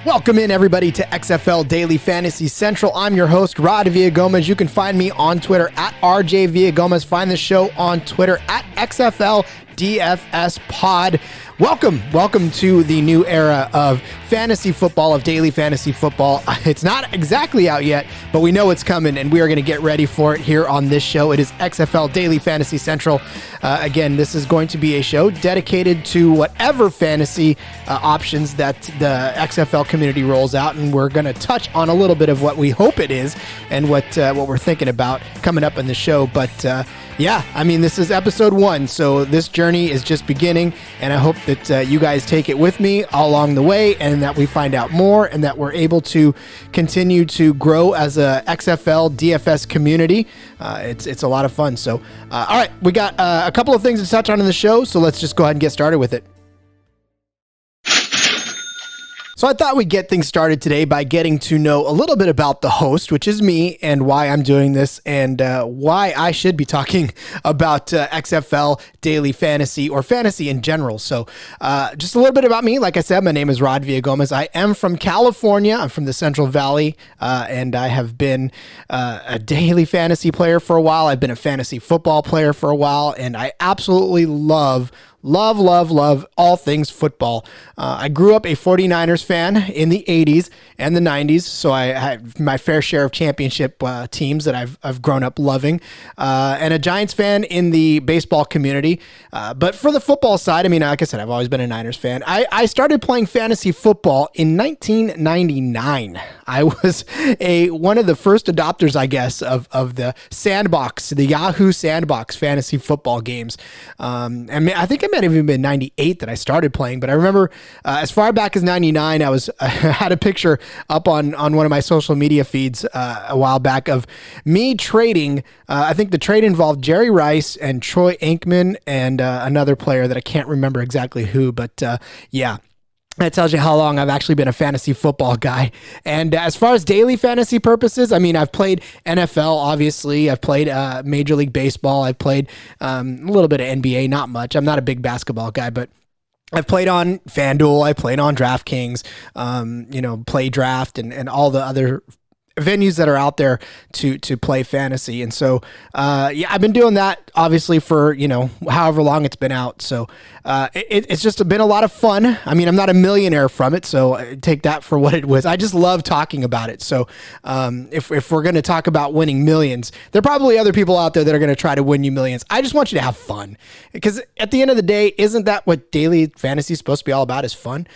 Welcome in, everybody, to XFL Daily Fantasy Central. I'm your host, Rod Villagomez. You can find me on Twitter at RJ Villagomez. Find the show on Twitter at XFL DFS Pod. Welcome to the new era of fantasy football, of daily fantasy football. It's not exactly out yet, but we know it's coming, and we are going to get ready for it here on this show. It is XFL Daily Fantasy Central. Again, this is going to be a show dedicated to whatever fantasy options that the XFL community rolls out, and we're going to touch on a little bit of what we hope it is and what we're thinking about coming up in the show. But yeah, I mean, this is episode 1, so this journey is just beginning, and I hope that you guys take it with me all along the way, and that we find out more, and that we're able to continue to grow as a XFL DFS community. It's a lot of fun. So, all right, we got a couple of things to touch on in the show, so let's just go ahead and get started with it. So I thought we'd get things started today by getting to know a little bit about the host, which is me, and why I'm doing this, and why I should be talking about XFL Daily Fantasy, or fantasy in general. So just a little bit about me. Like I said, my name is Rod Villagomez. I am from California. I'm from the Central Valley, and I have been a daily fantasy player for a while. I've been a fantasy football player for a while, and I absolutely love all things football. I grew up a 49ers fan in the 80s and the 90s, so I had my fair share of championship teams that I've grown up loving, and a Giants fan in the baseball community. But for the football side, I mean, like I said, I've always been a Niners fan. I started playing fantasy football in 1999. I was one of the first adopters, I guess, of the Sandbox, the Yahoo Sandbox fantasy football games. And I think it might have even been 98 that I started playing, but I remember as far back as 99, I had a picture up on one of my social media feeds a while back of me trading. I think the trade involved Jerry Rice and Troy Aikman and another player that I can't remember exactly who, but yeah. That tells you how long I've actually been a fantasy football guy. And as far as daily fantasy purposes, I mean, I've played NFL, obviously. I've played Major League Baseball. I've played a little bit of NBA, not much. I'm not a big basketball guy, but I've played on FanDuel. I played on DraftKings, Play Draft, and all the other venues that are out there to play fantasy. And so, yeah, I've been doing that obviously for, however long it's been out. So, it's just been a lot of fun. I mean, I'm not a millionaire from it, so take that for what it was. I just love talking about it. So, if we're going to talk about winning millions, there are probably other people out there that are going to try to win you millions. I just want you to have fun, because at the end of the day, isn't that what daily fantasy is supposed to be all about, is fun?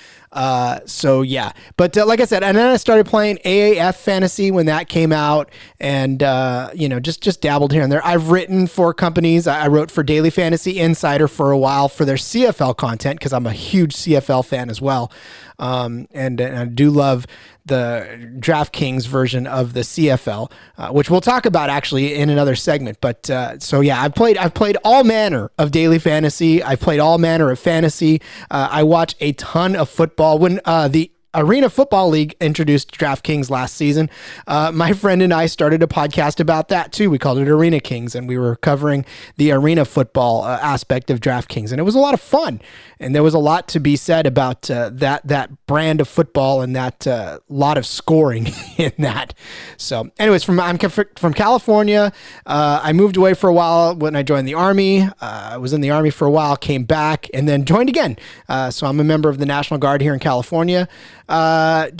So yeah, but like I said, and then I started playing AAF fantasy when that came out, and just dabbled here and there. I've written for companies. I wrote for Daily Fantasy Insider for a while for their CFL content, because I'm a huge CFL fan as well. And I do love the DraftKings version of the CFL, which we'll talk about actually in another segment. But so yeah, I've played all manner of daily fantasy. I've played all manner of fantasy. I watch a ton of football. When the Arena Football League introduced DraftKings last season, my friend and I started a podcast about that too. We called it Arena Kings, and we were covering the arena football aspect of DraftKings, and it was a lot of fun. And there was a lot to be said about that brand of football, and that lot of scoring in that. So, anyways, I'm from California. I moved away for a while when I joined the Army. I was in the Army for a while, came back, and then joined again. So I'm a member of the National Guard here in California. I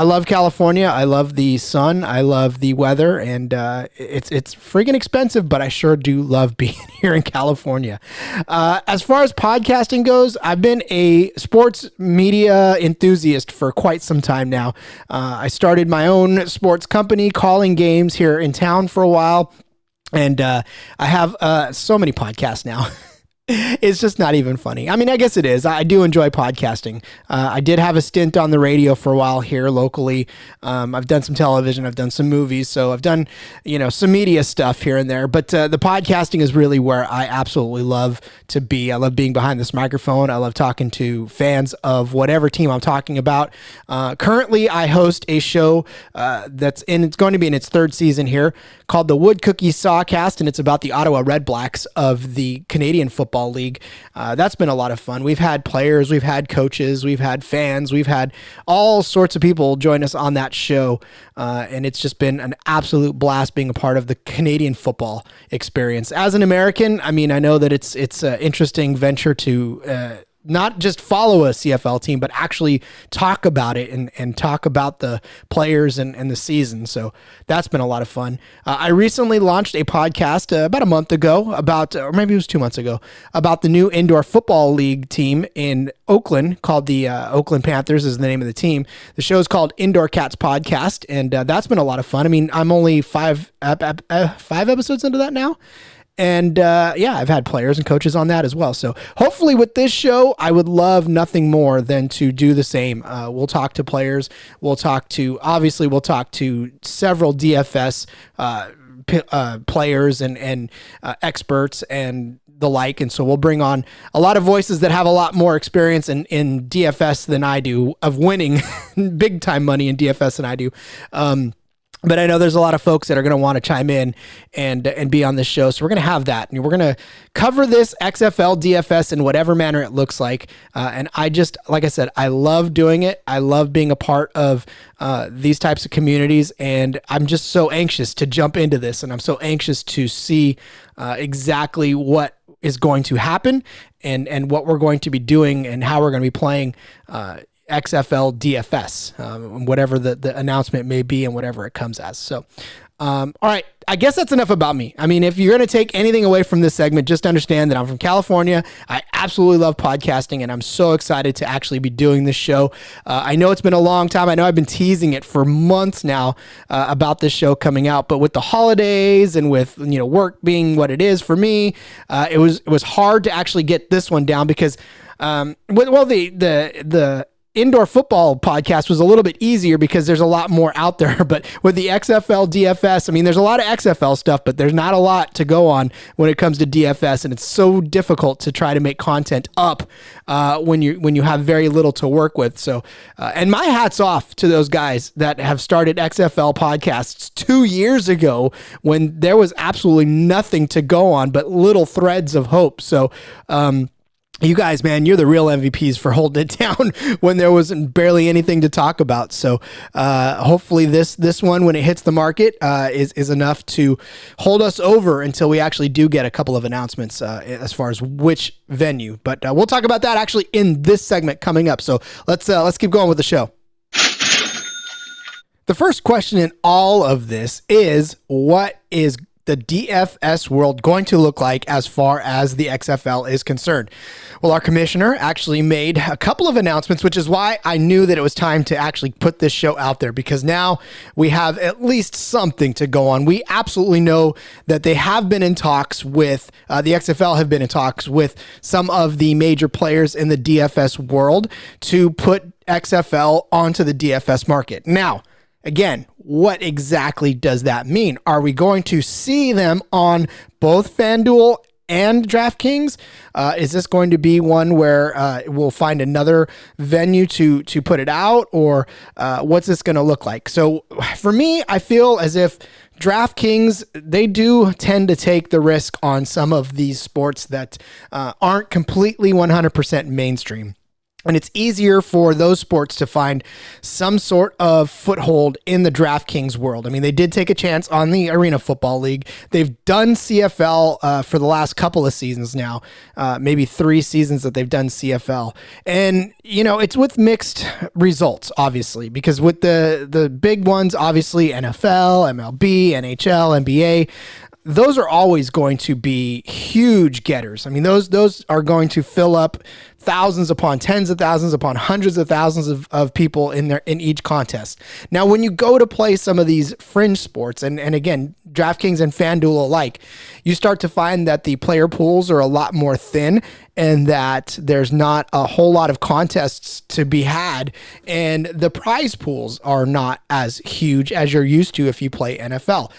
love California. I love the sun. I love the weather, and it's freaking expensive, but I sure do love being here in California. As far as podcasting goes, I've been a sports media enthusiast for quite some time now. I started my own sports company, calling games here in town for a while, and I have so many podcasts now. It's just not even funny. I mean, I guess it is. I do enjoy podcasting. I did have a stint on the radio for a while here locally. I've done some television. I've done some movies. So I've done, some media stuff here and there. But the podcasting is really where I absolutely love to be. I love being behind this microphone. I love talking to fans of whatever team I'm talking about. Currently, I host a show it's going to be in its 3rd season here, called the Wood Cookie Sawcast, and it's about the Ottawa Red Blacks of the Canadian Football Football League. That's been a lot of fun. We've had players, we've had coaches, we've had fans, we've had all sorts of people join us on that show. And it's just been an absolute blast being a part of the Canadian football experience. As an American, I mean, I know that it's an interesting venture to not just follow a CFL team, but actually talk about it and talk about the players and the season. So that's been a lot of fun. I recently launched a podcast about a month ago or maybe it was 2 months ago, about the new indoor football league team in Oakland called the Oakland Panthers is the name of the team. The show is called Indoor Cats Podcast, and that's been a lot of fun. I mean, I'm only five episodes into that now. And I've had players and coaches on that as well. So hopefully with this show, I would love nothing more than to do the same. We'll talk to players. We'll talk to several DFS players and experts and the like. And so we'll bring on a lot of voices that have a lot more experience in DFS than I do, of winning big time money in DFS than I do. But I know there's a lot of folks that are going to want to chime in and be on this show. So we're going to have that. And we're going to cover this XFL DFS in whatever manner it looks like. And like I said, I love doing it. I love being a part of these types of communities. And I'm just so anxious to jump into this. And I'm so anxious to see exactly what is going to happen and what we're going to be doing and how we're going to be playing XFL DFS, whatever the announcement may be and whatever it comes as. So, all right, I guess that's enough about me. I mean, if you're going to take anything away from this segment, just understand that I'm from California. I absolutely love podcasting, and I'm so excited to actually be doing this show. I know it's been a long time. I know I've been teasing it for months now about this show coming out, but with the holidays and with work being what it is for me, it was hard to actually get this one down because the indoor football podcast was a little bit easier because there's a lot more out there. But with the XFL DFS, I mean, there's a lot of XFL stuff, but there's not a lot to go on when it comes to DFS. And it's so difficult to try to make content up when you have very little to work with. So, and my hat's off to those guys that have started XFL podcasts 2 years ago when there was absolutely nothing to go on but little threads of hope. So, you guys, man, you're the real MVPs for holding it down when there wasn't barely anything to talk about. So hopefully this one, when it hits the market, is enough to hold us over until we actually do get a couple of announcements as far as which venue. But we'll talk about that actually in this segment coming up. So let's keep going with the show. The first question in all of this is, what is the DFS world going to look like as far as the XFL is concerned? Well, our commissioner actually made a couple of announcements, which is why I knew that it was time to actually put this show out there, because now we have at least something to go on. We absolutely know that they have been in talks with, the XFL have been in talks with some of the major players in the DFS world to put XFL onto the DFS market. Now, again, what exactly does that mean? Are we going to see them on both FanDuel and DraftKings? Is this going to be one where we'll find another venue to put it out, or what's this going to look like? So for me, I feel as if DraftKings, they do tend to take the risk on some of these sports that aren't completely 100% mainstream. And it's easier for those sports to find some sort of foothold in the DraftKings world. I mean, they did take a chance on the Arena Football League. They've done CFL for the last couple of seasons now, maybe 3 seasons that they've done CFL. And, it's with mixed results, obviously, because with the big ones, obviously NFL, MLB, NHL, NBA, those are always going to be huge getters. I mean, those are going to fill up thousands upon tens of thousands upon hundreds of thousands of people in each contest. Now, when you go to play some of these fringe sports, and again, DraftKings and FanDuel alike, you start to find that the player pools are a lot more thin and that there's not a whole lot of contests to be had, and the prize pools are not as huge as you're used to if you play NFL.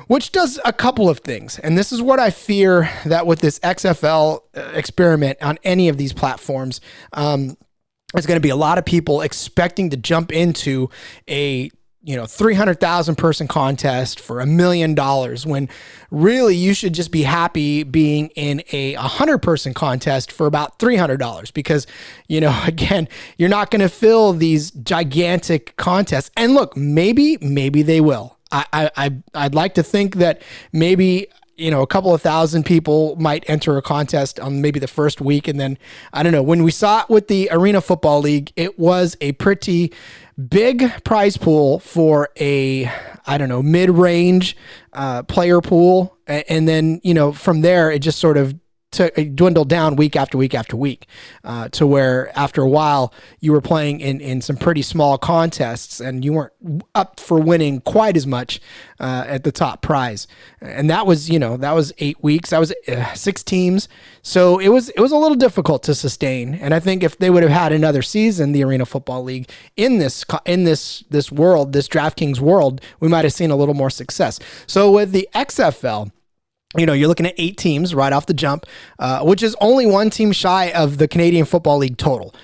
Which does a couple of things. And this is what I fear, that with this XFL experiment on any of these platforms, there's going to be a lot of people expecting to jump into a 300,000 person contest for $1 million, when really you should just be happy being in a 100 person contest for about $300, because, again, you're not going to fill these gigantic contests. And look, maybe they will. I'd like to think that maybe, a couple of thousand people might enter a contest on maybe the first week. And then, I don't know, when we saw it with the Arena Football League, it was a pretty big prize pool for a, mid-range player pool. And then, from there, it just sort of it dwindled down week after week after week, to where after a while you were playing in some pretty small contests and you weren't up for winning quite as much at the top prize. And that was 8 weeks. That was 6 teams. So it was a little difficult to sustain. And I think if they would have had another season, the Arena Football League in this world, this DraftKings world, we might have seen a little more success. So with the XFL, you're looking at 8 teams right off the jump, which is only 1 team shy of the Canadian Football League total.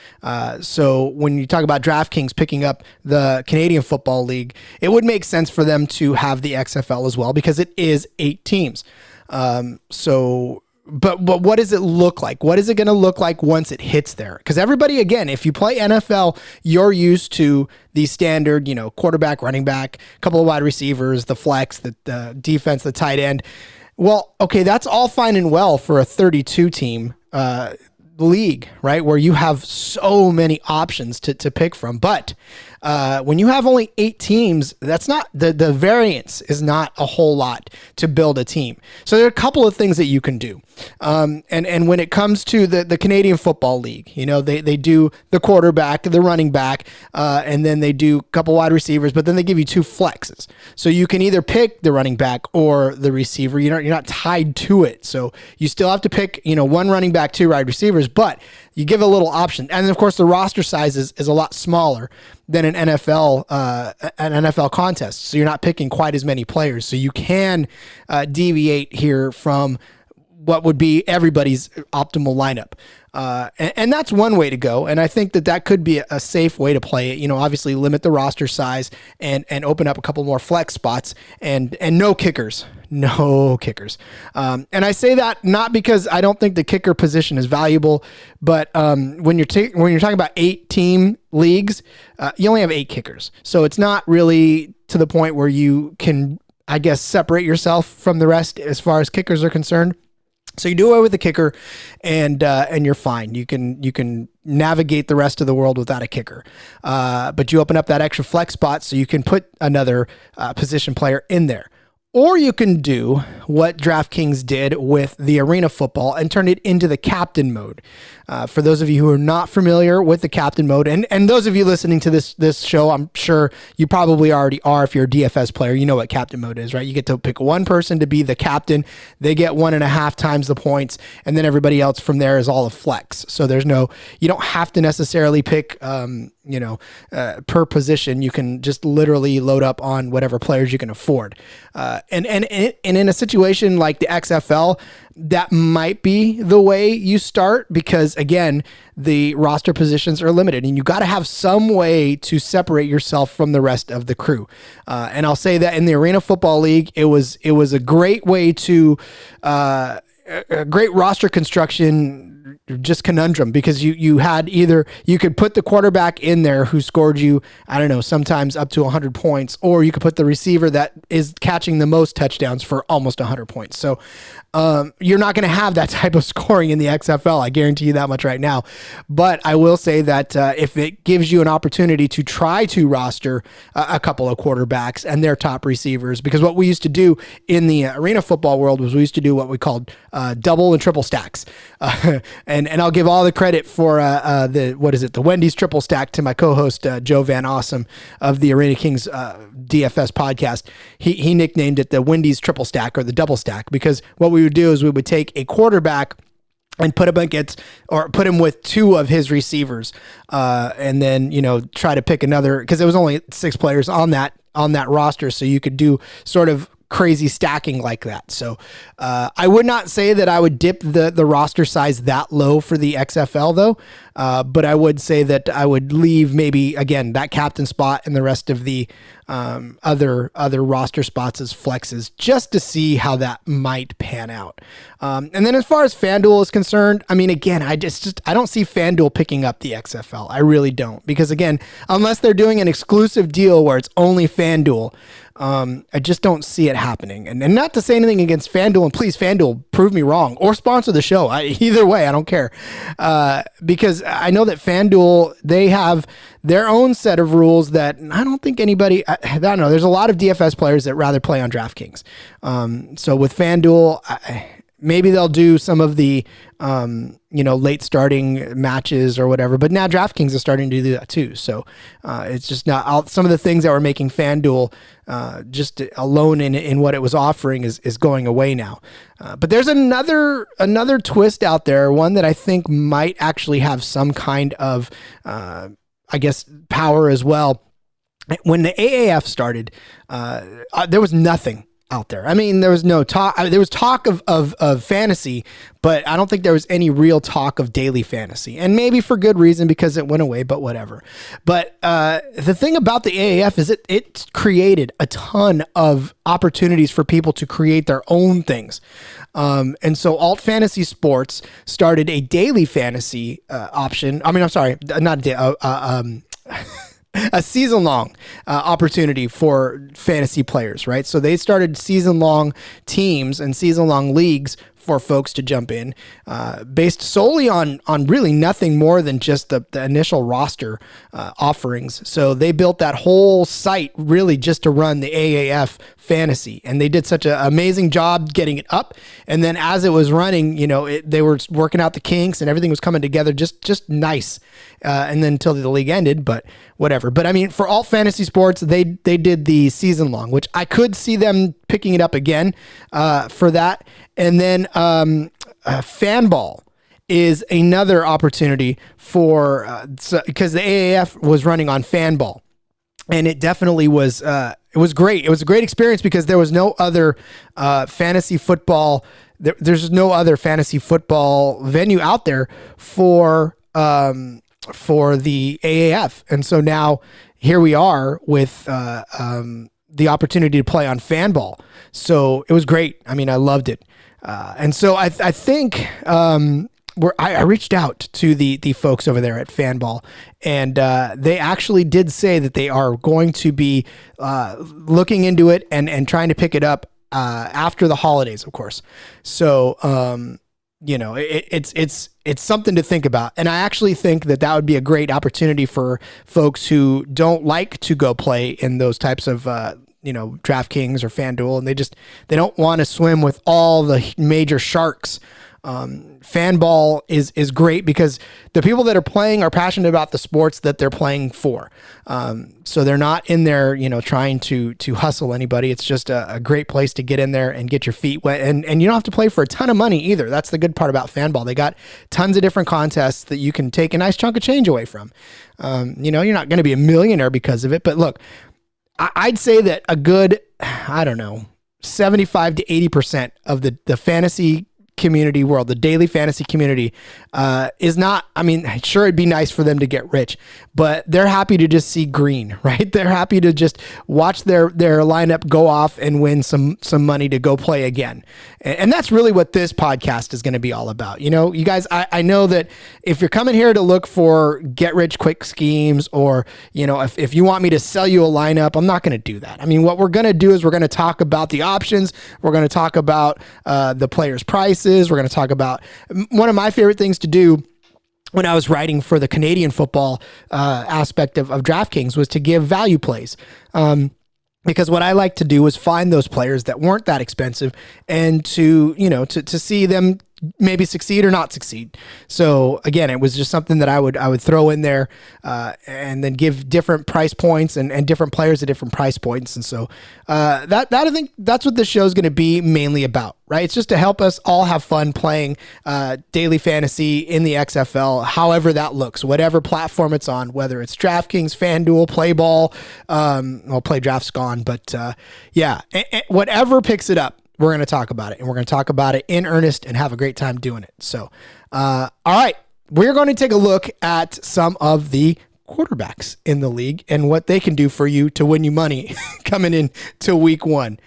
So when you talk about DraftKings picking up the Canadian Football League, it would make sense for them to have the XFL as well, because it is 8 teams. But what does it look like? What is it going to look like once it hits there? Because everybody, again, if you play NFL, you're used to the standard, quarterback, running back, a couple of wide receivers, the flex, the defense, the tight end. Well, okay, that's all fine and well for a 32 team league, right? Where you have so many options to pick from. But when you have only 8 teams, that's not the variance is not a whole lot to build a team. So there are a couple of things that you can do. And when it comes to the Canadian Football League, they do the quarterback, the running back, and then they do a couple wide receivers, but then they give you 2 flexes. So you can either pick the running back or the receiver. You're not tied to it. So you still have to pick, 1 running back, 2 wide receivers, but you give a little option. And then, of course, the roster size is a lot smaller than an NFL contest. So you're not picking quite as many players. So you can deviate here from what would be everybody's optimal lineup. And that's one way to go. And I think that could be a safe way to play it. Obviously limit the roster size and open up a couple more flex spots and no kickers. No kickers. And I say that not because I don't think the kicker position is valuable, but when you're talking about 8 team leagues, you only have 8 kickers. So it's not really to the point where you can, I guess, separate yourself from the rest as far as kickers are concerned. So you do away with the kicker, and you're fine. You can navigate the rest of the world without a kicker, but you open up that extra flex spot so you can put another position player in there. Or you can do what DraftKings did with the Arena Football and turn it into the captain mode. For those of you who are not familiar with the captain mode, and those of you listening to this show, I'm sure you probably already are. If you're a DFS player, you know what captain mode is, right? You get to pick one person to be the captain. They get 1.5 times the points, and then everybody else from there is all a flex. So you don't have to necessarily pick, per position. You can just literally load up on whatever players you can afford. And in a situation like the XFL, that might be the way you start, because again, the roster positions are limited and you got to have some way to separate yourself from the rest of the crew. And I'll say that in the Arena Football League, it was a great way to, a great roster construction just conundrum, because you had either you could put the quarterback in there who scored you, I don't know, sometimes up to 100 points, or you could put the receiver that is catching the most touchdowns for almost 100 points. So you're not going to have that type of scoring in the XFL. I guarantee you that much right now. But I will say that if it gives you an opportunity to try to roster a couple of quarterbacks and their top receivers, because what we used to do in the Arena Football world was we used to do what we called double and triple stacks. And I'll give all the credit for the Wendy's triple stack to my co-host Joe Van Awesome of the Arena Kings DFS podcast. He nicknamed it the Wendy's triple stack or the double stack, because what we would do is we would take a quarterback and put him with 2 of his receivers, and then try to pick another, because there was only 6 players on that roster, so you could do sort of crazy stacking like that. So I would not say that I would dip the roster size that low for the XFL though. But I would say that I would leave maybe, again, that captain spot and the rest of the other roster spots as flexes just to see how that might pan out. And then as far as FanDuel is concerned, I mean, again, I don't see FanDuel picking up the XFL. I really don't, because again, unless they're doing an exclusive deal where it's only FanDuel, I just don't see it happening. And not to say anything against FanDuel, and please, FanDuel, prove me wrong or sponsor the show. Either way, I don't care. Because I know that FanDuel, they have their own set of rules that I don't think anybody, I don't know, there's a lot of DFS players that rather play on DraftKings. So with FanDuel, maybe they'll do some of the, late starting matches or whatever, but now DraftKings is starting to do that too. So it's just not some of the things that were making FanDuel just alone in what it was offering is going away now. But there's another twist out there, one that I think might actually have some kind of, power as well. When the AAF started, there was nothing out there. I mean, there was no talk. There was talk of fantasy, but I don't think there was any real talk of daily fantasy, and maybe for good reason, because it went away, but whatever. But the thing about the AAF is it created a ton of opportunities for people to create their own things. And so Alt Fantasy Sports started a daily fantasy option. I mean, I'm sorry, not a day, a season-long opportunity for fantasy players, right? So they started season-long teams and season-long leagues for folks to jump in, based solely on really nothing more than just the initial roster offerings. So they built that whole site really just to run the AAF fantasy, and they did such an amazing job getting it up. And then as it was running, they were working out the kinks and everything was coming together just nice. And then until the league ended, but whatever. But I mean, for Alt Fantasy Sports, they did the season long, which I could see them picking it up again for that. And then Fanball is another opportunity for because the AAF was running on Fanball, and it definitely was. It was great. It was a great experience because there was no other fantasy football. There's no other fantasy football venue out there for the AAF, and so now here we are with the opportunity to play on Fanball. So it was great. I mean, I loved it. And so I think I reached out to the folks over there at Fanball, and they actually did say that they are going to be looking into it and trying to pick it up after the holidays, of course. So it's something to think about. And I actually think that would be a great opportunity for folks who don't like to go play in those types of DraftKings or FanDuel, and they don't want to swim with all the major sharks. Fanball is great because the people that are playing are passionate about the sports that they're playing for. So they're not in there, trying to hustle anybody. It's just a great place to get in there and get your feet wet. And you don't have to play for a ton of money either. That's the good part about Fanball. They got tons of different contests that you can take a nice chunk of change away from. You're not going to be a millionaire because of it, but look, I'd say that a good, 75 to 80% of the fantasy community world, the daily fantasy community, is not, sure, it'd be nice for them to get rich, but they're happy to just see green, right? They're happy to just watch their lineup go off and win some money to go play again. And that's really what this podcast is going to be all about. You guys, I know that if you're coming here to look for get rich quick schemes, or, if you want me to sell you a lineup, I'm not going to do that. What we're going to do is we're going to talk about the options. We're going to talk about the players' prices. We're going to talk about one of my favorite things to do when I was writing for the Canadian football aspect of DraftKings was to give value plays. Because what I like to do is find those players that weren't that expensive and to see them maybe succeed or not succeed. So again, it was just something that I would throw in there, and then give different price points and different players at different price points. And so that I think that's what this show is going to be mainly about, right? It's just to help us all have fun playing daily fantasy in the XFL, however that looks, whatever platform it's on, whether it's DraftKings, FanDuel, Playball, well, Play Draft's gone, but yeah, whatever picks it up, we're going to talk about it, and we're going to talk about it in earnest and have a great time doing it. So, all right, we're going to take a look at some of the quarterbacks in the league and what they can do for you to win you money coming into week one.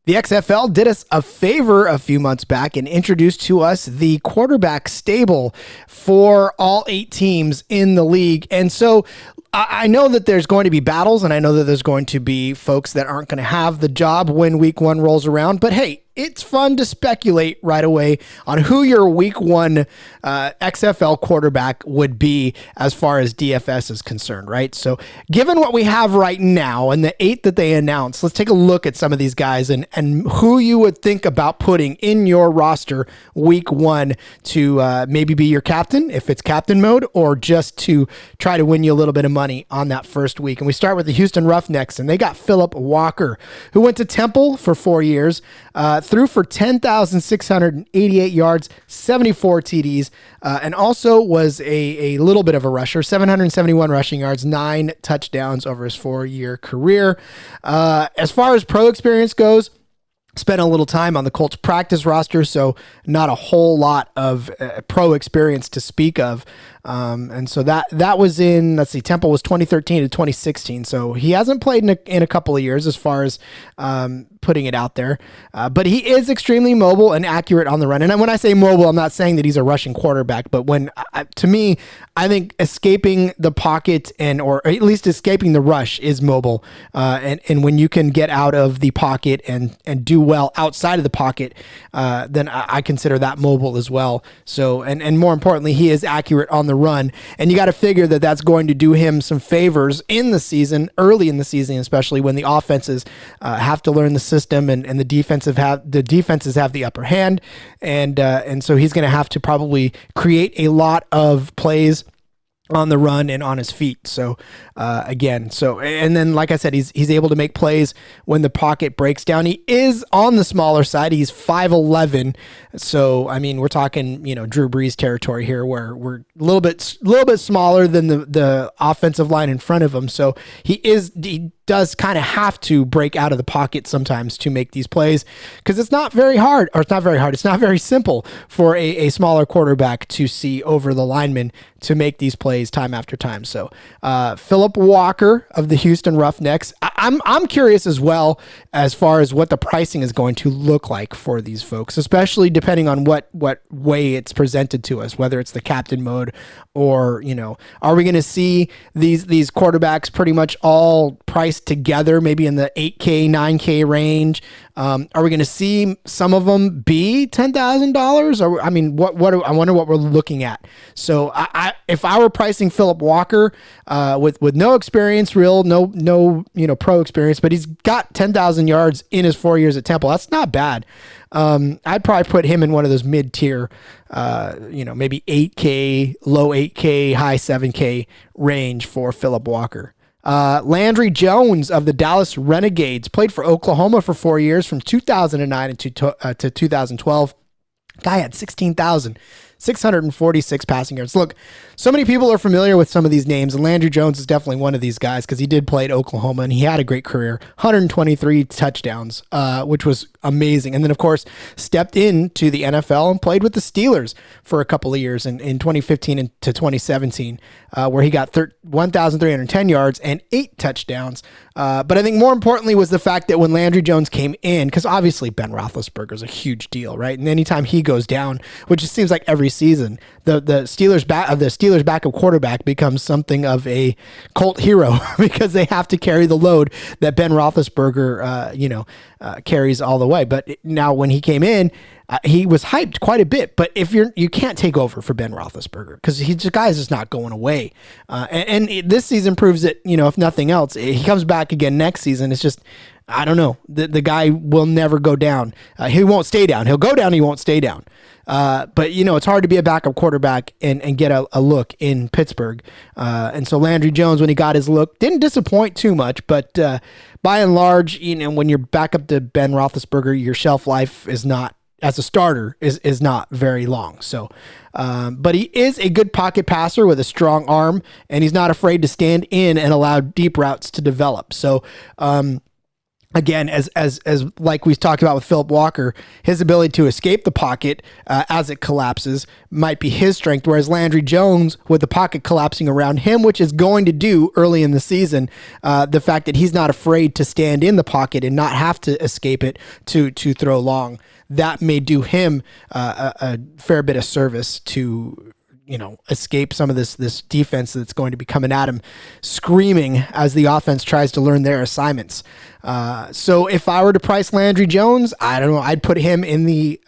The XFL did us a favor a few months back and introduced to us the quarterback stable for all 8 teams in the league. And so I know that there's going to be battles, and I know that there's going to be folks that aren't going to have the job when week one rolls around, but hey, it's fun to speculate right away on who your week one XFL quarterback would be as far as DFS is concerned, right? So given what we have right now and the 8 that they announced, let's take a look at some of these guys and who you would think about putting in your roster week one to maybe be your captain if it's captain mode, or just to try to win you a little bit of money on that first week. And we start with the Houston Roughnecks, and they got Philip Walker, who went to Temple for 4 years, threw for 10,688 yards, 74 TDs, and also was a little bit of a rusher, 771 rushing yards, 9 touchdowns over his 4-year career. As far as pro experience goes, spent a little time on the Colts practice roster, so not a whole lot of pro experience to speak of. And so that was in, let's see, Temple was 2013 to 2016. So he hasn't played in a couple of years as far as putting it out there. But he is extremely mobile and accurate on the run. And when I say mobile, I'm not saying that he's a rushing quarterback, but to me, I think escaping the pocket or at least escaping the rush is mobile. And when you can get out of the pocket and do well outside of the pocket, then I consider that mobile as well. So, and more importantly, he is accurate on the run, and you got to figure that that's going to do him some favors in the season, early in the season, especially when the offenses have to learn the system and the defenses have the upper hand, and so he's going to have to probably create a lot of plays on the run and on his feet. So and then like I said, he's able to make plays when the pocket breaks down. He is on the smaller side. He's 5'11". So I mean, we're talking, Drew Brees territory here, where we're a little bit smaller than the offensive line in front of him. So he does kind of have to break out of the pocket sometimes to make these plays, because it's not very hard. It's not very simple for a smaller quarterback to see over the lineman to make these plays time after time. So Philip Walker of the Houston Roughnecks, I'm curious as well as far as what the pricing is going to look like for these folks, especially depending on what way it's presented to us, whether it's the captain mode or, are we going to see these quarterbacks pretty much all priced together, maybe in the 8K, 9K range? Are we going to see some of them be $10,000? Or I wonder what we're looking at. So if I were pricing Philip Walker with no experience, no pro experience, but he's got 10,000 yards in his 4 years at Temple, that's not bad. I'd probably put him in one of those mid-tier, maybe 8K, low 8K, high 7K range for Philip Walker. Landry Jones of the Dallas Renegades played for Oklahoma for 4 years, from 2009 to 2012. Guy had 16,646 passing yards. Look, so many people are familiar with some of these names, and Landry Jones is definitely one of these guys because he did play at Oklahoma and he had a great career. 123 touchdowns, which was amazing. And then, of course, stepped into the NFL and played with the Steelers for a couple of years in 2015 to 2017, where he got 1,310 yards and 8 touchdowns. But I think more importantly was the fact that when Landry Jones came in, because obviously Ben Roethlisberger is a huge deal, right? And anytime he goes down, which it seems like every season, the Steelers backup quarterback becomes something of a cult hero because they have to carry the load that Ben Roethlisberger, carries all the way. But now when he came in, he was hyped quite a bit. But if you can't take over for Ben Roethlisberger because the guy's just not going away. And this season proves that, if nothing else, he comes back again next season. It's just I don't know. The guy will never go down. He won't stay down. He'll go down. He won't stay down. But, it's hard to be a backup quarterback and get a look in Pittsburgh. And so Landry Jones, when he got his look, didn't disappoint too much. But by and large, when you're back up to Ben Roethlisberger, your shelf life is not, as a starter, is not very long. So, but he is a good pocket passer with a strong arm, and he's not afraid to stand in and allow deep routes to develop. So, again, as like we talked about with Philip Walker, his ability to escape the pocket as it collapses might be his strength, whereas Landry Jones, with the pocket collapsing around him, which is going to do early in the season, the fact that he's not afraid to stand in the pocket and not have to escape it to throw long, that may do him a fair bit of service to escape some of this defense that's going to be coming at him screaming as the offense tries to learn their assignments. So if I were to price Landry Jones, I don't know, I'd put him in the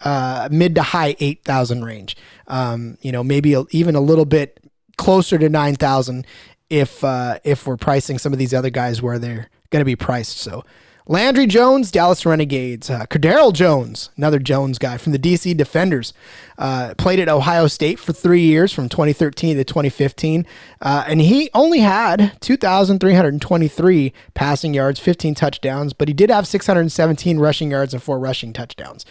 mid to high 8,000 range. Maybe even a little bit closer to 9,000 if we're pricing some of these other guys where they're going to be priced. So Landry Jones, Dallas Renegades. Cordero Jones, another Jones guy from the DC Defenders, played at Ohio State for 3 years from 2013 to 2015, and he only had 2,323 passing yards, 15 touchdowns, but he did have 617 rushing yards and 4 rushing touchdowns.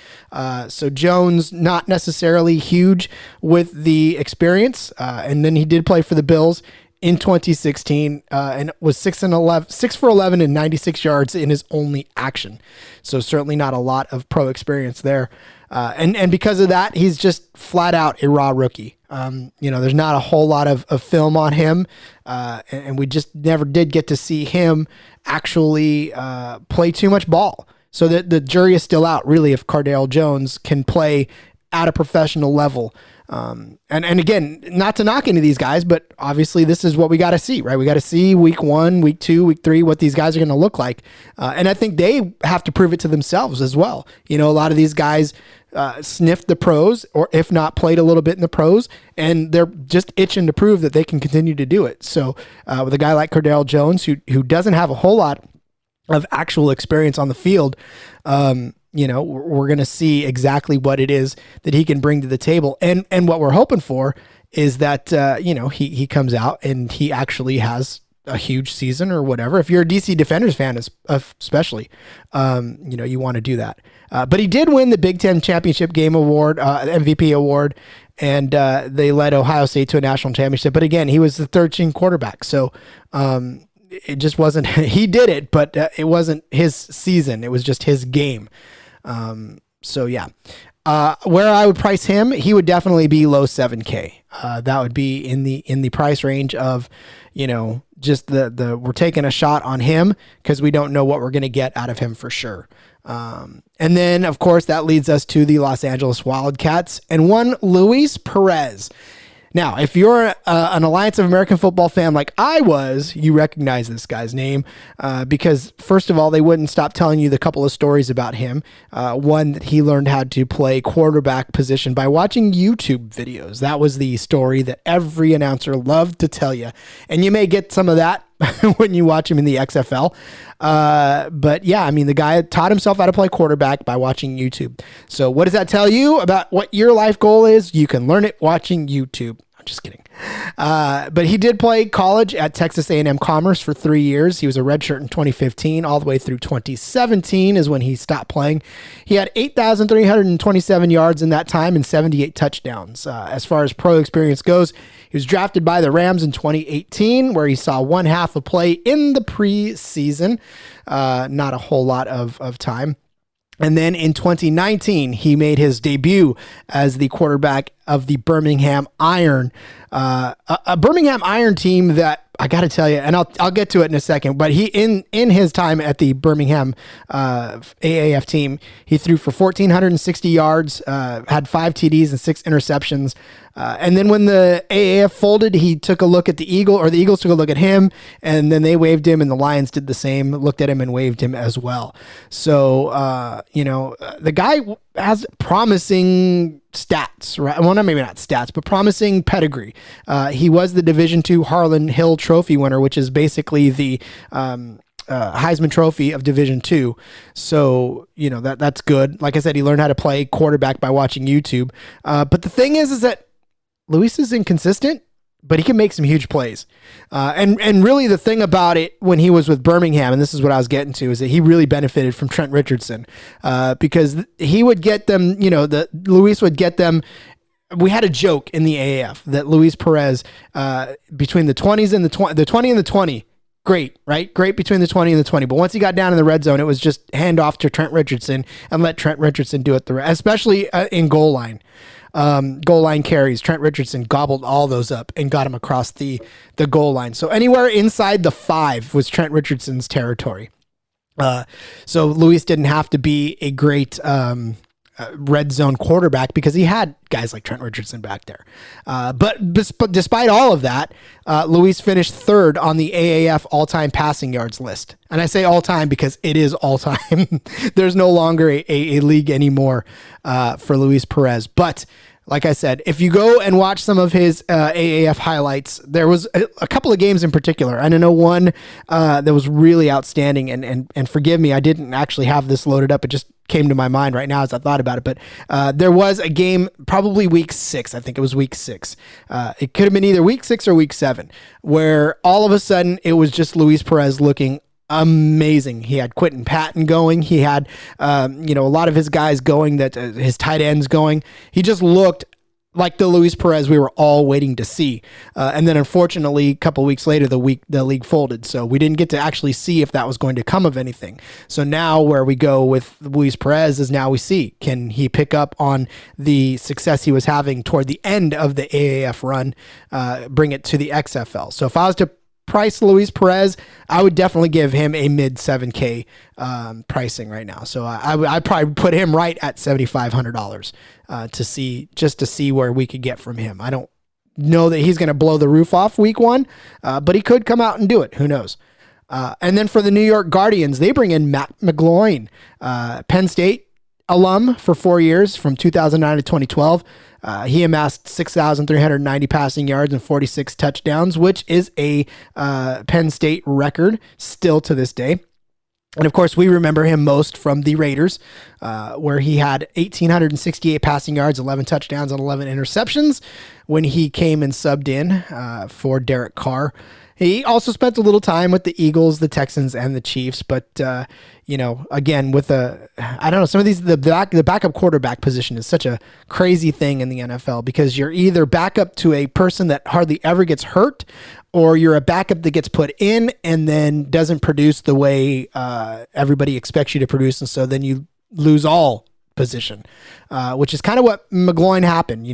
So Jones, not necessarily huge with the experience, and then he did play for the Bills in 2016, and was 6 for 11 and 96 yards in his only action. So certainly not a lot of pro experience there. And because of that, he's just flat out a raw rookie. There's not a whole lot of film on him. And we just never did get to see him actually play too much ball. So the jury is still out, really, if Cordero Jones can play at a professional level. And again, not to knock any of these guys, but obviously this is what we got to see, right? We got to see week 1, week 2, week 3, what these guys are going to look like. And I think they have to prove it to themselves as well. A lot of these guys sniffed the pros, or if not played a little bit in the pros, and they're just itching to prove that they can continue to do it. So with a guy like Cordero Jones, who doesn't have a whole lot of actual experience on the field, we're going to see exactly what it is that he can bring to the table. And what we're hoping for is that, he comes out and he actually has a huge season or whatever. If you're a DC Defenders fan, especially, you want to do that. But he did win the Big Ten Championship Game Award, MVP award, and they led Ohio State to a national championship. But again, he was the 13th quarterback. So, it just wasn't, he did it, but it wasn't his season. It was just his game. So yeah, where I would price him, he would definitely be low 7K. That would be in the price range of, just we're taking a shot on him because we don't know what we're going to get out of him for sure. And then of course that leads us to the Los Angeles Wildcats and one Luis Perez. Now, if you're an Alliance of American Football fan like I was, you recognize this guy's name because, first of all, they wouldn't stop telling you the couple of stories about him. One, that he learned how to play quarterback position by watching YouTube videos. That was the story that every announcer loved to tell you. And you may get some of that when you watch him in the XFL. But yeah, the guy taught himself how to play quarterback by watching YouTube. So what does that tell you about what your life goal is? You can learn it watching YouTube. I'm just kidding. But he did play college at Texas A&M Commerce for 3 years. He was a redshirt in 2015 all the way through 2017 is when he stopped playing. He had 8,327 yards in that time and 78 touchdowns. As far as pro experience goes, he was drafted by the Rams in 2018, where he saw one half of play in the preseason. Not a whole lot of time. And then in 2019, he made his debut as the quarterback of the Birmingham Iron, a Birmingham Iron team that I got to tell you, and I'll get to it in a second, but he in his time at the Birmingham AAF team, he threw for 1,460 yards, had 5 TDs and 6 interceptions. And then when the AAF folded, he took a look at the Eagles took a look at him, and then they waved him, and the Lions did the same, looked at him and waved him as well. So, the guy has promising stats, right? Well, maybe not stats, but promising pedigree. He was the Division II Harlan Hill Trophy winner, which is basically the Heisman Trophy of Division II. So, that's good. Like I said, he learned how to play quarterback by watching YouTube. But the thing is that Luis is inconsistent, but he can make some huge plays. And really the thing about it when he was with Birmingham, and this is what I was getting to, is that he really benefited from Trent Richardson because he would get them, Luis would get them. We had a joke in the AAF that Luis Perez, between the 20s and the 20 and the 20, great, right? Great between the 20 and the 20. But once he got down in the red zone, it was just hand off to Trent Richardson and let Trent Richardson do it, especially in goal line. Goal line carries. Trent Richardson gobbled all those up and got him across the goal line. So anywhere inside the 5 was Trent Richardson's territory. So Luis didn't have to be a great red zone quarterback because he had guys like Trent Richardson back there. But despite all of that, Luis finished 3rd on the AAF all-time passing yards list. And I say all-time because it is all-time. There's no longer a league anymore for Luis Perez. But like I said, if you go and watch some of his AAF highlights, there was a couple of games in particular. And I know one that was really outstanding. And forgive me, I didn't actually have this loaded up. It just came to my mind right now as I thought about it. But there was a game, probably week 6. I think it was week 6. It could have been either week 6 or week 7, where all of a sudden it was just Luis Perez looking amazing. He had Quentin Patton going. He had, a lot of his guys going, that his tight ends going. He just looked like the Luis Perez we were all waiting to see. And then unfortunately, a couple weeks later, the league folded. So we didn't get to actually see if that was going to come of anything. So now where we go with Luis Perez is now we see, can he pick up on the success he was having toward the end of the AAF run, bring it to the XFL. So if I was to price Luis Perez, I would definitely give him a mid $7K pricing right now. So I'd probably put him right at $7,500 to see where we could get from him. I don't know that he's going to blow the roof off week 1, but he could come out and do it. Who knows? And then for the New York Guardians, they bring in Matt McGloin, Penn State alum for 4 years from 2009 to 2012. He amassed 6,390 passing yards and 46 touchdowns, which is a Penn State record still to this day. And of course, we remember him most from the Raiders, where he had 1,868 passing yards, 11 touchdowns, and 11 interceptions when he came and subbed in for Derek Carr. He also spent a little time with the Eagles, the Texans, and the Chiefs. But, again, with some of these, the backup quarterback position is such a crazy thing in the NFL because you're either backup to a person that hardly ever gets hurt, or you're a backup that gets put in and then doesn't produce the way everybody expects you to produce. And so then you lose all position, which is kind of what McGloin happened.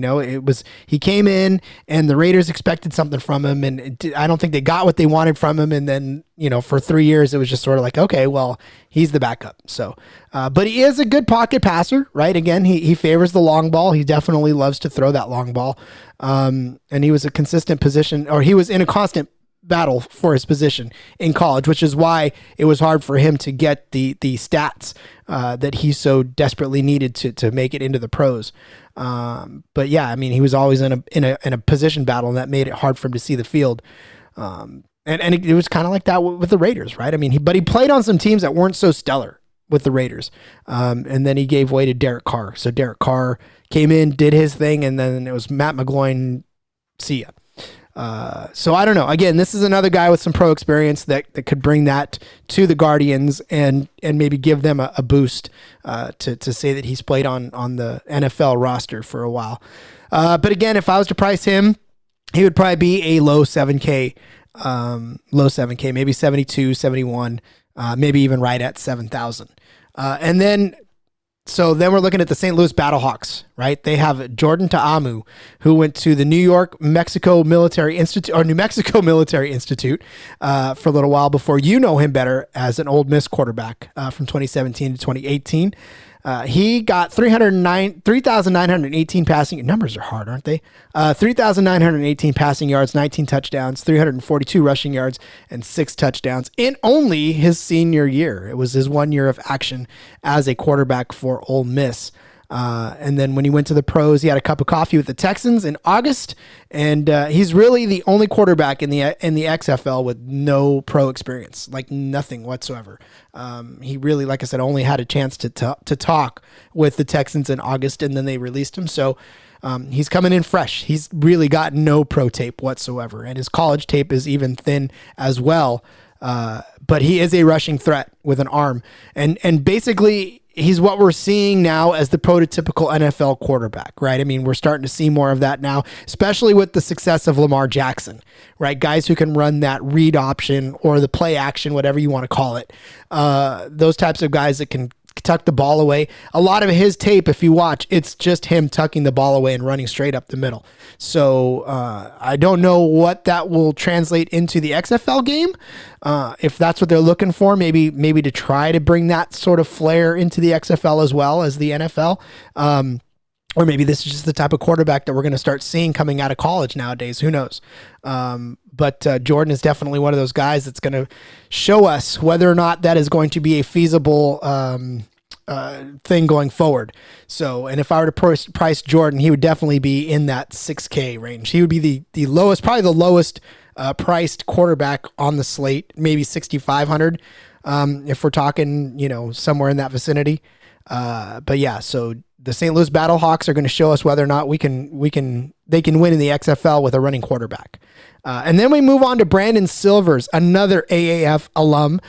He came in and the Raiders expected something from him, and I don't think they got what they wanted from him. And then, for 3 years, it was just sort of like, okay, well, he's the backup. So, but he is a good pocket passer, right? Again, he favors the long ball. He definitely loves to throw that long ball. And he was a consistent position, or he was in a constant battle for his position in college, which is why it was hard for him to get the stats that he so desperately needed to make it into the pros. But yeah, I mean, he was always in a position battle, and that made it hard for him to see the field. And it was kind of like that with the Raiders, right? I mean, he played on some teams that weren't so stellar with the Raiders. And then he gave way to Derek Carr. So Derek Carr came in, did his thing, and then it was Matt McGloin, see ya. So I don't know. Again, this is another guy with some pro experience that could bring that to the Guardians and maybe give them a boost to say that he's played on the NFL roster for a while. But again, if I was to price him, he would probably be a low 7K, maybe 72, 71, maybe even right at 7,000. So then we're looking at the St. Louis Battlehawks, right? They have Jordan Ta'amu, who went to the New Mexico Military Institute for a little while before you know him better as an Ole Miss quarterback from 2017 to 2018. He got 3,918 passing. Numbers are hard, aren't they? 3,918 passing yards, 19 touchdowns, 342 rushing yards, and 6 touchdowns in only his senior year. It was his 1 year of action as a quarterback for Ole Miss. And then when he went to the pros, he had a cup of coffee with the Texans in August. And he's really the only quarterback in the XFL with no pro experience, like nothing whatsoever. He really, like I said, only had a chance to talk with the Texans in August, and then they released him. So he's coming in fresh. He's really got no pro tape whatsoever, and his college tape is even thin as well. But he is a rushing threat with an arm, and basically he's what we're seeing now as the prototypical NFL quarterback, right? I mean, we're starting to see more of that now, especially with the success of Lamar Jackson, right? Guys who can run that read option or the play action, whatever you want to call it. Those types of guys that can tuck the ball away. A lot of his tape, if you watch, it's just him tucking the ball away and running straight up the middle. So I don't know what that will translate into the XFL game. If that's what they're looking for, maybe to try to bring that sort of flair into the XFL as well as the NFL. Or maybe this is just the type of quarterback that we're going to start seeing coming out of college nowadays. Who knows? But Jordan is definitely one of those guys that's going to show us whether or not that is going to be a feasible thing going forward. So, and if I were to price Jordan, he would definitely be in that $6K range. He would be the lowest, probably the lowest priced quarterback on the slate, maybe 6,500 if we're talking, somewhere in that vicinity. But yeah, so the St. Louis Battlehawks are going to show us whether or not they can win in the XFL with a running quarterback. And then we move on to Brandon Silvers, another AAF alum.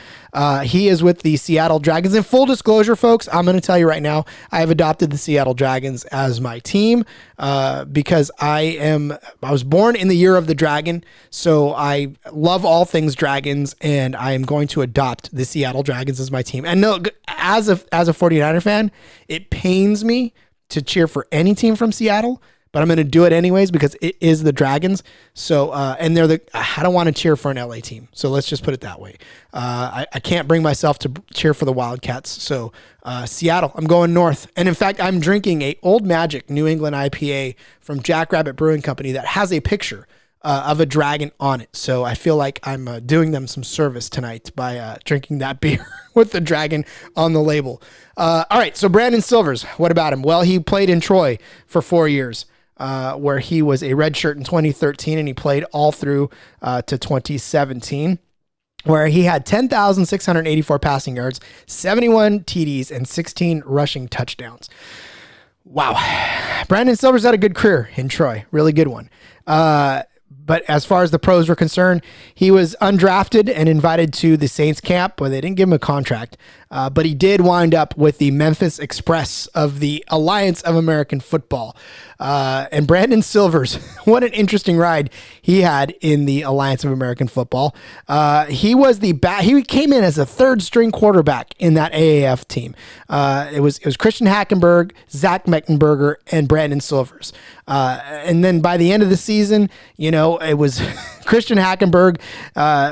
He is with the Seattle Dragons. In full disclosure, folks, I'm going to tell you right now, I have adopted the Seattle Dragons as my team because I was born in the year of the dragon, so I love all things dragons, and I am going to adopt the Seattle Dragons as my team. And no, as a 49er fan, it pains me to cheer for any team from Seattle, but I'm going to do it anyways because it is the Dragons. So, and I don't want to cheer for an LA team. So let's just put it that way. I can't bring myself to cheer for the Wildcats. So, Seattle, I'm going north. And in fact, I'm drinking a Old Magic New England IPA from Jackrabbit Brewing Company that has a picture of a dragon on it. So I feel like I'm doing them some service tonight by drinking that beer with the dragon on the label. All right. So Brandon Silvers, what about him? Well, he played in Troy for 4 years. Where he was a redshirt in 2013, and he played all through to 2017, where he had 10,684 passing yards, 71 TDs, and 16 rushing touchdowns. Wow. Brandon Silvers had a good career in Troy. Really good one. But as far as the pros were concerned, he was undrafted and invited to the Saints camp, where they didn't give him a contract. But he did wind up with the Memphis Express of the Alliance of American Football. And Brandon Silvers, what an interesting ride he had in the Alliance of American Football. He came in as a third string quarterback in that AAF team. It was Christian Hackenberg, Zach Mettenberger, and Brandon Silvers. And then by the end of the season, it was Christian Hackenberg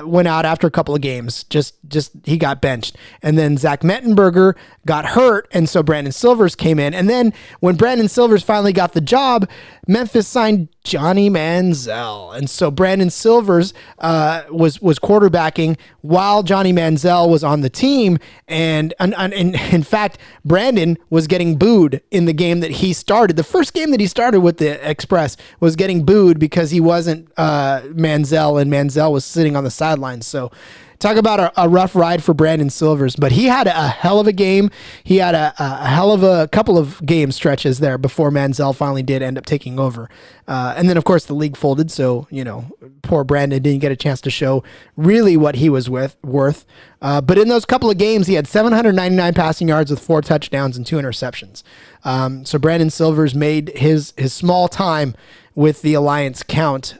went out after a couple of games. Just he got benched. And then Zach Mettenberger got hurt, and so Brandon Silvers came in. And then when Brandon Silvers finally got the job, Memphis signed Johnny Manziel. And so Brandon Silvers was quarterbacking while Johnny Manziel was on the team. And in fact, Brandon was getting booed in the game that he started. The first game that he started with the Express was getting booed because he wasn't Manziel, and Manziel was sitting on the sidelines. So talk about a rough ride for Brandon Silvers, but he had a hell of a game. He had a hell of a couple of game stretches there before Manziel finally did end up taking over. And then, of course, the league folded, so, poor Brandon didn't get a chance to show really what he was worth. But in those couple of games, he had 799 passing yards with 4 touchdowns and 2 interceptions. So Brandon Silvers made his small time with the Alliance count.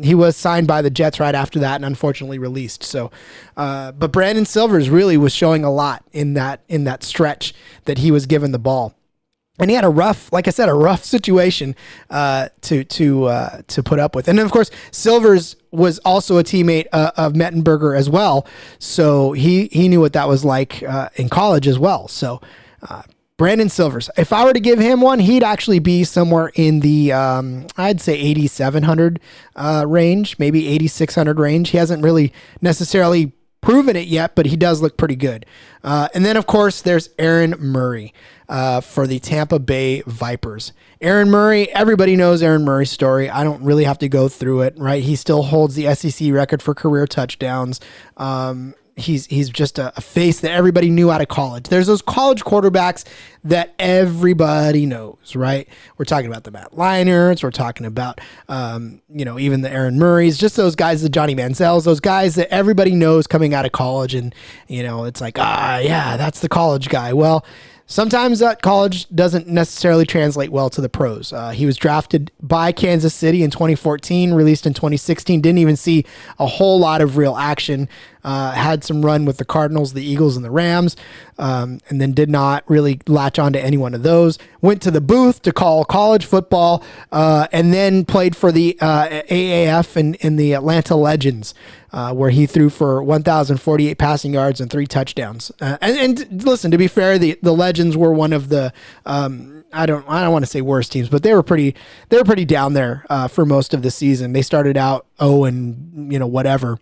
He was signed by the Jets right after that and unfortunately released. So, but Brandon Silvers really was showing a lot in that stretch that he was given the ball. And he had a rough situation to put up with. And then, of course, Silvers was also a teammate of Mettenberger as well. So he knew what that was like in college as well. So Brandon Silvers, if I were to give him one, he'd actually be somewhere in the, I'd say 8,700 range, maybe 8,600 range. He hasn't really necessarily proven it yet, but he does look pretty good. And then, of course, there's Aaron Murray for the Tampa Bay Vipers. Aaron Murray, everybody knows Aaron Murray's story. I don't really have to go through it, right? He still holds the SEC record for career touchdowns. He's just a face that everybody knew out of college. There's those college quarterbacks that everybody knows, right? We're talking about the Matt Leinarts. We're talking about, even the Aaron Murrays, just those guys, the Johnny Manziels, those guys that everybody knows coming out of college. And, it's like, yeah, that's the college guy. Well, sometimes that college doesn't necessarily translate well to the pros. He was drafted by Kansas City in 2014, released in 2016, didn't even see a whole lot of real action, had some run with the Cardinals, the Eagles, and the Rams, and then did not really latch on to any one of those. Went to the booth to call college football, and then played for the AAF in the Atlanta Legends, where he threw for 1,048 passing yards and 3 touchdowns. And listen, to be fair, the Legends were one of the I don't want to say worst teams, but they were pretty down there for most of the season. They started out whatever.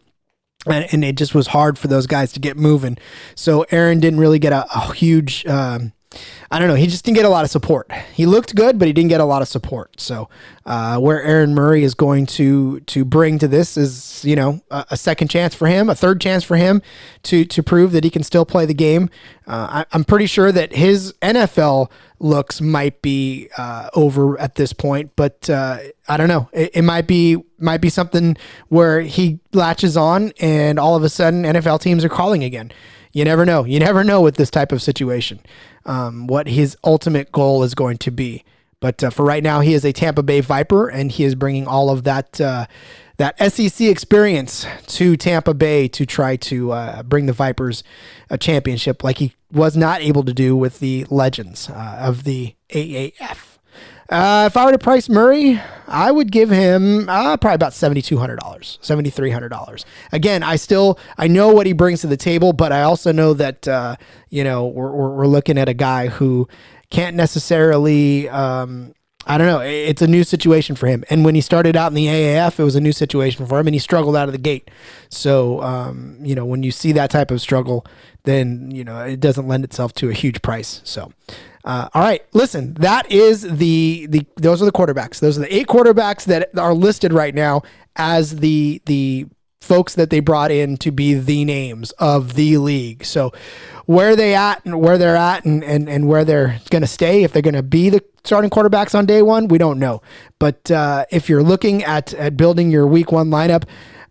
And it just was hard for those guys to get moving. So Aaron didn't really get a huge, he just didn't get a lot of support. He looked good, but he didn't get a lot of support. So where Aaron Murray is going to bring to this is, a second chance for him, a third chance for him to prove that he can still play the game. I'm pretty sure that his NFL looks might be over at this point, but I don't know. It might be something where he latches on and all of a sudden NFL teams are calling again. You never know. You never know with this type of situation, what his ultimate goal is going to be. But for right now, he is a Tampa Bay Viper, and he is bringing all of that SEC experience to Tampa Bay to try to bring the Vipers a championship like he was not able to do with the Legends of the AAF. If I were to price Murray, I would give him probably about $7,200, $7,300. Again, I know what he brings to the table, but I also know that we're looking at a guy who can't necessarily. It's a new situation for him. And when he started out in the AAF, it was a new situation for him, and he struggled out of the gate. So, when you see that type of struggle, then, it doesn't lend itself to a huge price. So, all right, listen, that is those are the quarterbacks. Those are the 8 quarterbacks that are listed right now as the folks that they brought in to be the names of the league. So where they're at and where they're going to stay, if they're going to be the starting quarterbacks on day one, we don't know. But if you're looking at building your week 1 lineup,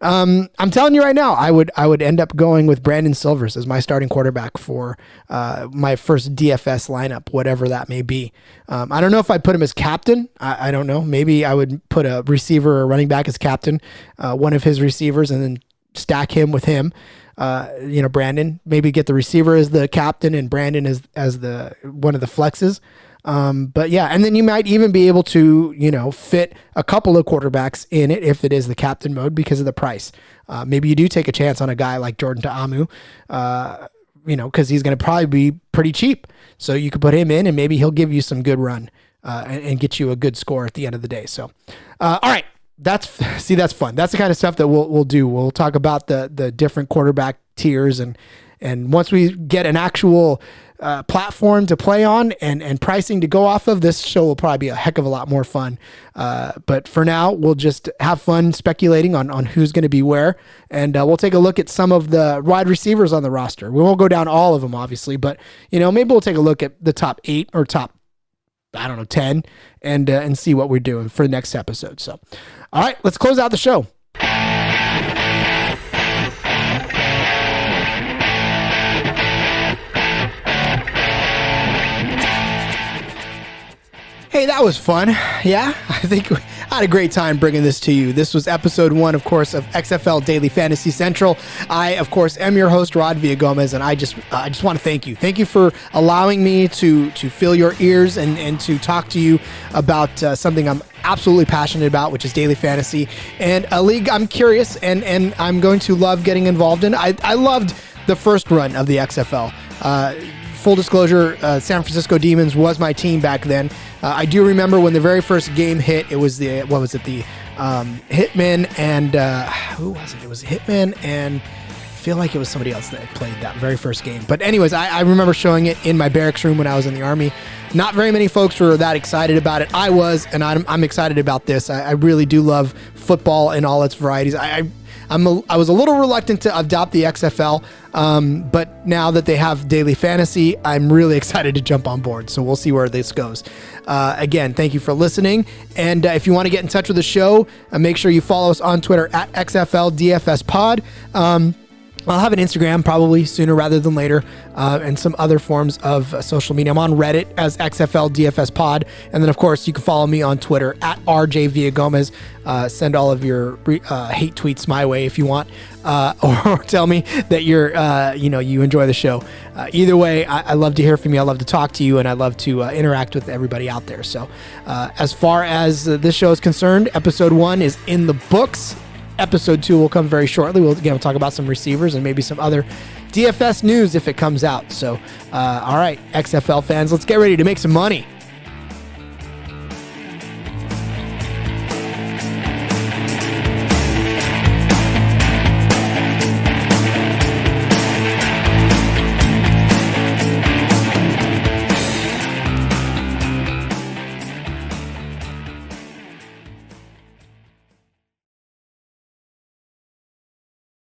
I'm telling you right now, I would end up going with Brandon Silvers as my starting quarterback for my first DFS lineup, whatever that may be. I don't know if I'd put him as captain. I don't know. Maybe I would put a receiver or running back as captain, one of his receivers, and then stack him with him. Brandon, maybe get the receiver as the captain and Brandon as the one of the flexes. But yeah, and then you might even be able to, fit a couple of quarterbacks in it if it is the captain mode because of the price. Maybe you do take a chance on a guy like Jordan Ta'amu, because he's going to probably be pretty cheap. So you could put him in and maybe he'll give you some good run and get you a good score at the end of the day. So, all right. That's fun. That's the kind of stuff that we'll do. We'll talk about the different quarterback tiers and once we get an actual platform to play on and pricing to go off of, this show will probably be a heck of a lot more fun. But for now, we'll just have fun speculating on who's going to be where. And we'll take a look at some of the wide receivers on the roster. We won't go down all of them, obviously, but maybe we'll take a look at the top 8 or top, 10 and see what we're doing for the next episode. So, all right, let's close out the show. Hey, that was fun. Yeah, I think I had a great time bringing this to you. This was episode 1, of course, of XFL Daily Fantasy Central. I, of course, am your host, Rod Villagomez, and I just want to thank you. Thank you for allowing me to fill your ears and to talk to you about something I'm absolutely passionate about, which is daily fantasy, and a league I'm curious and I'm going to love getting involved in. I loved the first run of the XFL. Full disclosure, San Francisco Demons was my team back then. I do remember when the very first game hit, it was the Hitmen and who was it? It was Hitmen and feel like it was somebody else that played that very first game. But anyways, I remember showing it in my barracks room when I was in the Army. Not very many folks were that excited about it. I was, and I'm excited about this. I really do love football in all its varieties. I was a little reluctant to adopt the XFL, but now that they have daily fantasy, I'm really excited to jump on board. So we'll see where this goes. Again, thank you for listening. And if you want to get in touch with the show, make sure you follow us on Twitter at XFL DFS Pod. I'll have an Instagram probably sooner rather than later, and some other forms of social media. I'm on Reddit as XFL DFS Pod. And then, of course, you can follow me on Twitter at RJ Villagomez. Send all of your hate tweets my way if you want, or tell me that you enjoy the show. Either way, I love to hear from you. I love to talk to you, and I love to interact with everybody out there. So as far as this show is concerned, episode 1 is in the books. Episode 2 will come very shortly. We'll talk about some receivers and maybe some other DFS news if it comes out. So, all right, XFL fans, let's get ready to make some money.